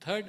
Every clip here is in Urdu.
3rd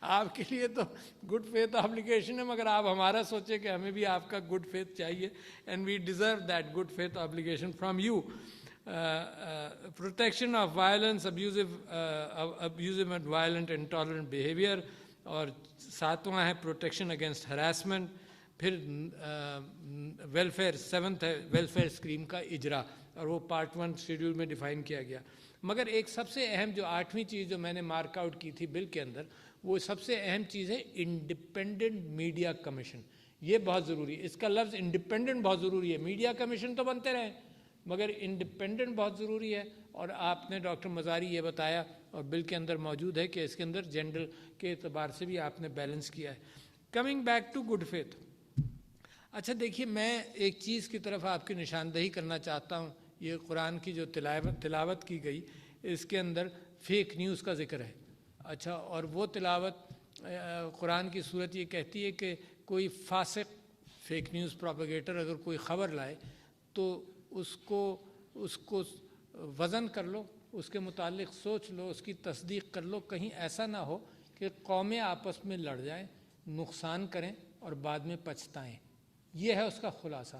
آپ کے لیے تو گڈ فیتھ آبلیگیشن ہے، مگر آپ ہمارا سوچیں کہ ہمیں بھی آپ کا گڈ فیتھ چاہیے، and we deserve that good faith obligation from you. Protection of violence, abusive and violent intolerant behaviour, اور ساتواں ہے پروٹیکشن اگینسٹ ہراسمنٹ. پھر ویلفیئر، سیونتھ ہے ویلفیئر اسکیم کا اجرا، اور وہ پارٹ 1 شیڈول میں ڈیفائن کیا گیا. مگر ایک سب سے اہم جو 8ویں چیز جو میں نے مارک آؤٹ کی تھی بل کے اندر، وہ سب سے اہم چیز ہے انڈیپینڈنٹ میڈیا کمیشن. یہ بہت ضروری ہے، اس کا لفظ انڈیپینڈنٹ بہت ضروری ہے. میڈیا کمیشن تو بنتے رہیں مگر انڈیپینڈنٹ بہت ضروری ہے. اور آپ نے ڈاکٹر مزاری یہ بتایا، اور بل کے اندر موجود ہے کہ اس کے اندر جینڈر کے اعتبار سے بھی آپ نے بیلنس کیا ہے. Coming back to good faith. اچھا دیکھیے، میں ایک چیز کی طرف آپ کی نشاندہی کرنا چاہتا ہوں. یہ قرآن کی جو تلاوت کی گئی، اس کے اندر فیک نیوز کا ذکر ہے. اچھا، اور وہ تلاوت قرآن کی صورت یہ کہتی ہے کہ کوئی فاسق فیک نیوز پروپیگیٹر اگر کوئی خبر لائے تو اس کو وزن کر لو، اس کے متعلق سوچ لو، اس کی تصدیق کر لو. کہیں ایسا نہ ہو کہ قومیں آپس میں لڑ جائیں، نقصان کریں اور بعد میں پچھتائیں. یہ ہے اس کا خلاصہ.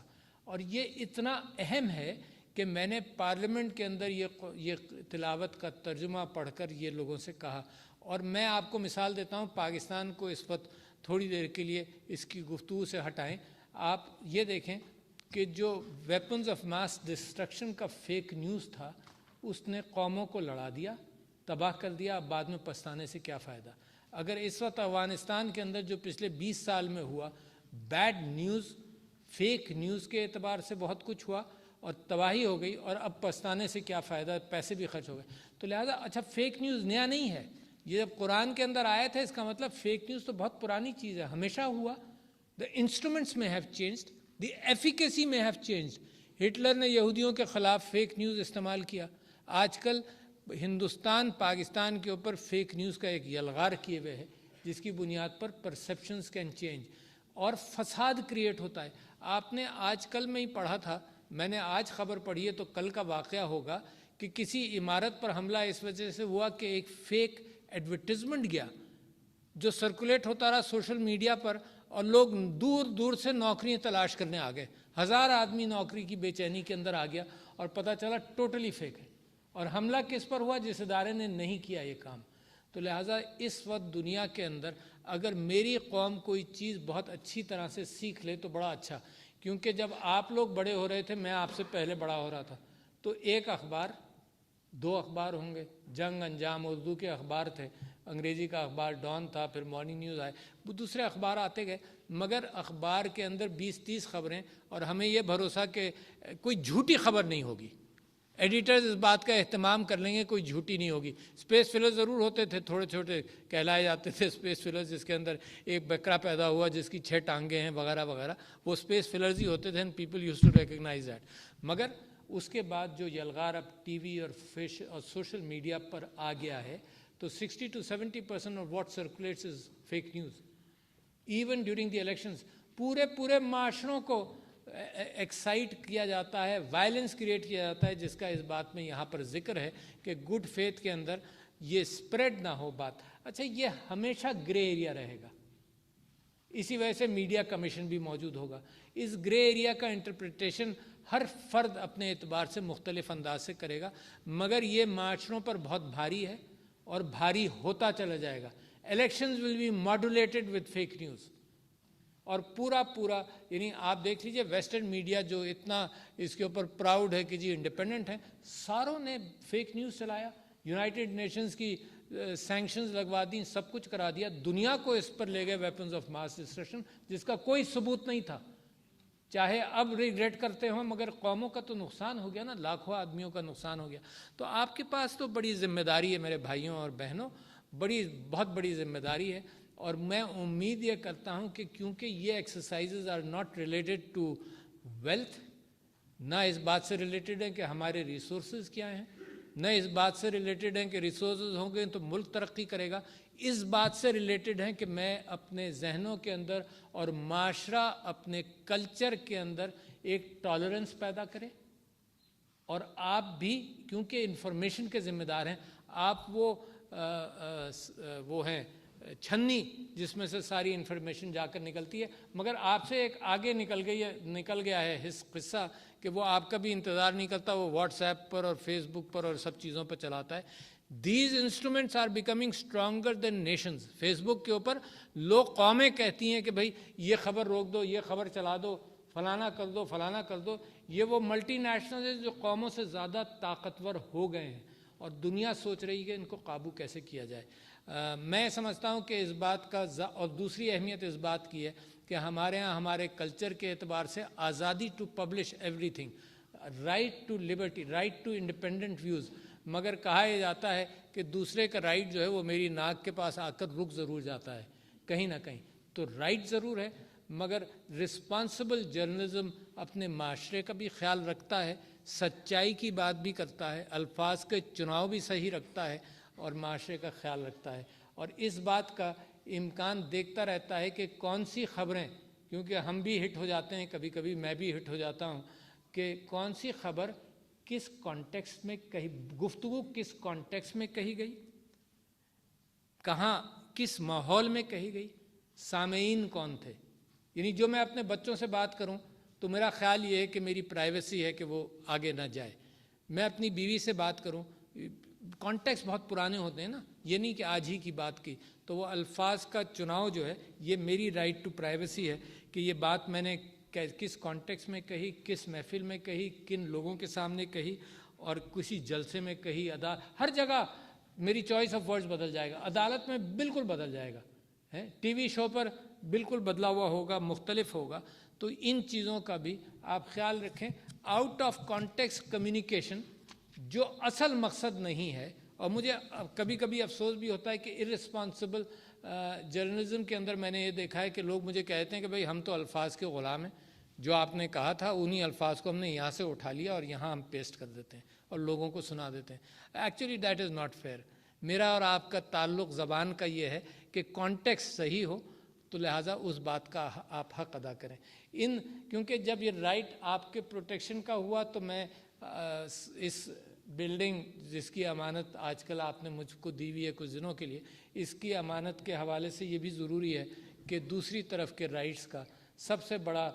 اور یہ اتنا اہم ہے کہ میں نے پارلیمنٹ کے اندر یہ تلاوت کا ترجمہ پڑھ کر یہ لوگوں سے کہا. اور میں آپ کو مثال دیتا ہوں، پاکستان کو اس وقت تھوڑی دیر کے لیے اس کی گفتگو سے ہٹائیں. آپ یہ دیکھیں کہ جو ویپنز آف ماس ڈسٹرکشن کا فیک نیوز تھا، اس نے قوموں کو لڑا دیا، تباہ کر دیا. اب بعد میں پچھتانے سے کیا فائدہ؟ اگر اس وقت افغانستان کے اندر جو پچھلے 20 سال میں ہوا، بیڈ نیوز، فیک نیوز کے اعتبار سے بہت کچھ ہوا اور تباہی ہو گئی، اور اب پچھتانے سے کیا فائدہ؟ پیسے بھی خرچ ہو گئے. تو لہٰذا اچھا، فیک نیوز نیا نہیں ہے. یہ جب قرآن کے اندر آیا تھا، اس کا مطلب فیک نیوز تو بہت پرانی چیز ہے، ہمیشہ ہوا. The instruments may have changed, the efficacy may have changed. Hitler نے یہودیوں کے خلاف فیک نیوز استعمال کیا. آج کل ہندوستان پاکستان کے اوپر فیک نیوز کا ایک یلغار کیے ہوئے ہے، جس کی بنیاد پر پرسیپشنز کین چینج اور فساد کریٹ ہوتا ہے. آپ نے آج کل میں ہی پڑھا تھا، میں نے آج خبر پڑھی ہے تو کل کا واقعہ ہوگا، کہ کسی عمارت پر حملہ اس وجہ سے ہوا کہ ایک فیک ایڈورٹیزمنٹ گیا جو سرکولیٹ ہوتا رہا سوشل میڈیا پر، اور لوگ دور دور سے نوکریاں تلاش کرنے آ گئے. 1000 آدمی نوکری کی بے چینی کے اندر آ گیا، اور پتہ چلا ٹوٹلی فیک ہے. اور حملہ کس پر ہوا؟ جس ادارے نے نہیں کیا یہ کام. تو لہٰذا اس وقت دنیا کے اندر اگر میری قوم کوئی چیز بہت اچھی طرح سے سیکھ لے تو بڑا اچھا. کیونکہ جب آپ لوگ بڑے ہو رہے تھے، میں آپ سے پہلے بڑا ہو رہا تھا، تو ایک اخبار، 2 اخبار ہوں گے. جنگ انجام اردو کے اخبار تھے، انگریزی کا اخبار ڈان تھا، پھر مارننگ نیوز آئے، وہ دوسرے اخبار آتے گئے. مگر اخبار کے اندر 20-30 خبریں، اور ہمیں یہ بھروسہ کہ کوئی جھوٹی خبر نہیں ہوگی. ایڈیٹرز اس بات کا اہتمام کر لیں گے کوئی جھوٹی نہیں ہوگی. اسپیس فلر ضرور ہوتے تھے، تھوڑے چھوٹے کہلائے جاتے تھے اسپیس فلر، جس کے اندر ایک بکرا پیدا ہوا جس کی 6 ٹانگیں ہیں وغیرہ وغیرہ، وہ اسپیس فلرز ہی ہوتے تھے، and people use to recognise that. مگر اس کے بعد جو یلغار اب ٹی وی اور سوشل میڈیا پر آ گیا ہے، تو 60-70% of what circulates is fake news. Even during the elections پورے معاشروں کو ایکسائٹ کیا جاتا ہے، وائلنس کریٹ کیا جاتا ہے، جس کا اس بات میں یہاں پر ذکر ہے کہ گڈ فیتھ کے اندر یہ سپریڈ نہ ہو بات. اچھا، یہ ہمیشہ گرے ایریا رہے گا. اسی وجہ سے میڈیا کمیشن بھی موجود ہوگا. اس گرے ایریا کا انٹرپریٹیشن ہر فرد اپنے اعتبار سے مختلف انداز سے کرے گا، مگر یہ معاشروں پر بہت بھاری ہے اور بھاری ہوتا چلا جائے گا. Elections will be modulated with fake news. اور پورا یعنی آپ دیکھ لیجئے ویسٹرن میڈیا جو اتنا اس کے اوپر پراؤڈ ہے کہ جی انڈیپینڈنٹ ہے، ساروں نے فیک نیوز چلایا، یونائٹڈ نیشنز کی سینکشنز لگوا دیں، سب کچھ کرا دیا، دنیا کو اس پر لے گئے ویپنز آف ماس ڈسٹرکشن، جس کا کوئی ثبوت نہیں تھا. چاہے اب ریگریٹ کرتے ہوں، مگر قوموں کا تو نقصان ہو گیا نا، لاکھوں آدمیوں کا نقصان ہو گیا. تو آپ کے پاس تو بڑی ذمہ داری ہے میرے بھائیوں اور بہنوں، بہت بڑی ذمہ داری ہے. اور میں امید یہ کرتا ہوں کہ کیونکہ یہ exercises are not related to wealth, نہ اس بات سے ریلیٹڈ ہے کہ ہمارے ریسورسز کیا ہیں، نہ اس بات سے ریلیٹڈ ہیں کہ ریسورسز ہوں گے تو ملک ترقی کرے گا. اس بات سے ریلیٹڈ ہیں کہ میں اپنے ذہنوں کے اندر اور معاشرہ اپنے کلچر کے اندر ایک ٹالرنس پیدا کرے. اور آپ بھی کیونکہ انفارمیشن کے ذمہ دار ہیں، آپ وہ ہیں چھنی جس میں سے ساری انفارمیشن جا کر نکلتی ہے، مگر آپ سے ایک آگے نکل گیا ہے قصہ کہ وہ آپ کا بھی انتظار نہیں کرتا، وہ واٹس ایپ پر اور فیس بک پر اور سب چیزوں پر چلاتا ہے۔ These instruments are becoming stronger than nations. Facebook کے اوپر لوگ قومیں کہتی ہیں کہ بھائی یہ خبر روک دو، یہ خبر چلا دو، فلانا کر دو، فلانا کر دو۔ یہ وہ ملٹی نیشنل ہیں جو قوموں سے زیادہ طاقتور ہو گئے ہیں، اور دنیا سوچ رہی ہے کہ ان کو قابو کیسے کیا جائے۔ میں سمجھتا ہوں کہ اس بات کا اور دوسری اہمیت اس بات کی ہے کہ ہمارے ہاں ہمارے کلچر کے اعتبار سے آزادی to publish everything, right to liberty, right to independent views, مگر کہا یہ جاتا ہے کہ دوسرے کا رائٹ جو ہے وہ میری ناک کے پاس آ کر رک ضرور جاتا ہے کہیں نہ کہیں۔ تو رائٹ ضرور ہے، مگر رسپانسبل جرنلزم اپنے معاشرے کا بھی خیال رکھتا ہے، سچائی کی بات بھی کرتا ہے، الفاظ کے چناؤ بھی صحیح رکھتا ہے اور معاشرے کا خیال رکھتا ہے، اور اس بات کا امکان دیکھتا رہتا ہے کہ کون سی خبریں، کیونکہ ہم بھی ہٹ ہو جاتے ہیں کبھی کبھی، میں بھی ہٹ ہو جاتا ہوں، کہ کون سی خبر کس کانٹیکسٹ میں کہی، گفتگو کس کانٹیکسٹ میں کہی گئی، کہاں کس ماحول میں کہی گئی، سامعین کون تھے۔ یعنی جو میں اپنے بچوں سے بات کروں تو میرا خیال یہ ہے کہ میری پرائیویسی ہے کہ وہ آگے نہ جائے۔ میں اپنی بیوی سے بات کروں، کانٹیکسٹ بہت پرانے ہوتے ہیں نا، یہ نہیں کہ آج ہی کی بات کی، تو وہ الفاظ کا چناؤ جو ہے یہ میری رائٹ ٹو پرائیویسی ہے کہ یہ بات میں نے کس کانٹیکسٹ میں کہی، کس محفل میں کہی، کن لوگوں کے سامنے کہی، اور کسی جلسے میں کہی، ہر جگہ میری چوائس آف ورڈز بدل جائے گا، عدالت میں بالکل بدل جائے گا، ٹی وی شو پر بالکل بدلا ہوا ہوگا، مختلف ہوگا۔ تو ان چیزوں کا بھی آپ خیال رکھیں۔ آؤٹ آف کانٹیکسٹ کمیونیکیشن جو اصل مقصد نہیں ہے، اور مجھے کبھی کبھی افسوس بھی ہوتا ہے کہ ارسپانسبل جرنلزم کے اندر میں نے یہ دیکھا ہے کہ لوگ مجھے کہتے ہیں کہ بھائی ہم تو الفاظ کے غلام ہیں، جو آپ نے کہا تھا انہی الفاظ کو ہم نے یہاں سے اٹھا لیا اور یہاں ہم پیسٹ کر دیتے ہیں اور لوگوں کو سنا دیتے ہیں۔ Actually that is not fair. میرا اور آپ کا تعلق زبان کا یہ ہے کہ کانٹیکسٹ صحیح ہو تو لہٰذا اس بات کا آپ حق ادا کریں۔ کیونکہ جب یہ رائٹ آپ کے پروٹیکشن کا ہوا تو میں اس بلڈنگ جس کی امانت آج کل آپ نے مجھ کو دی ہوئی ہے کچھ دنوں کے لیے، اس کی امانت کے حوالے سے یہ بھی ضروری ہے کہ دوسری طرف کے رائٹس کا سب سے بڑا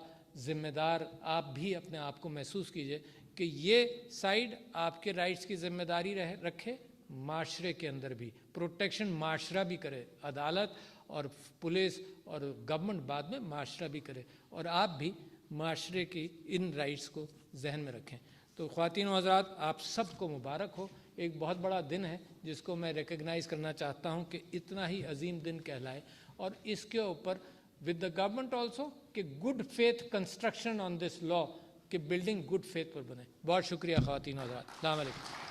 ذمہ دار آپ بھی اپنے آپ کو محسوس کیجئے کہ یہ سائیڈ آپ کے رائٹس کی ذمہ داری رکھے، معاشرے کے اندر بھی پروٹیکشن معاشرہ بھی کرے، عدالت اور پولیس اور گورنمنٹ بعد میں معاشرہ بھی کرے، اور آپ بھی معاشرے کی ان رائٹس کو ذہن میں رکھیں۔ تو خواتین و حضرات، آپ سب کو مبارک ہو، ایک بہت بڑا دن ہے جس کو میں ریکگنائز کرنا چاہتا ہوں کہ اتنا ہی عظیم دن کہلائے، اور اس کے اوپر ود دا گورنمنٹ آلسو کہ گڈ فیتھ کنسٹرکشن آن دس لا، کہ بلڈنگ گڈ فیتھ پر بنے۔ بہت شکریہ خواتین و حضرات، السلام علیکم۔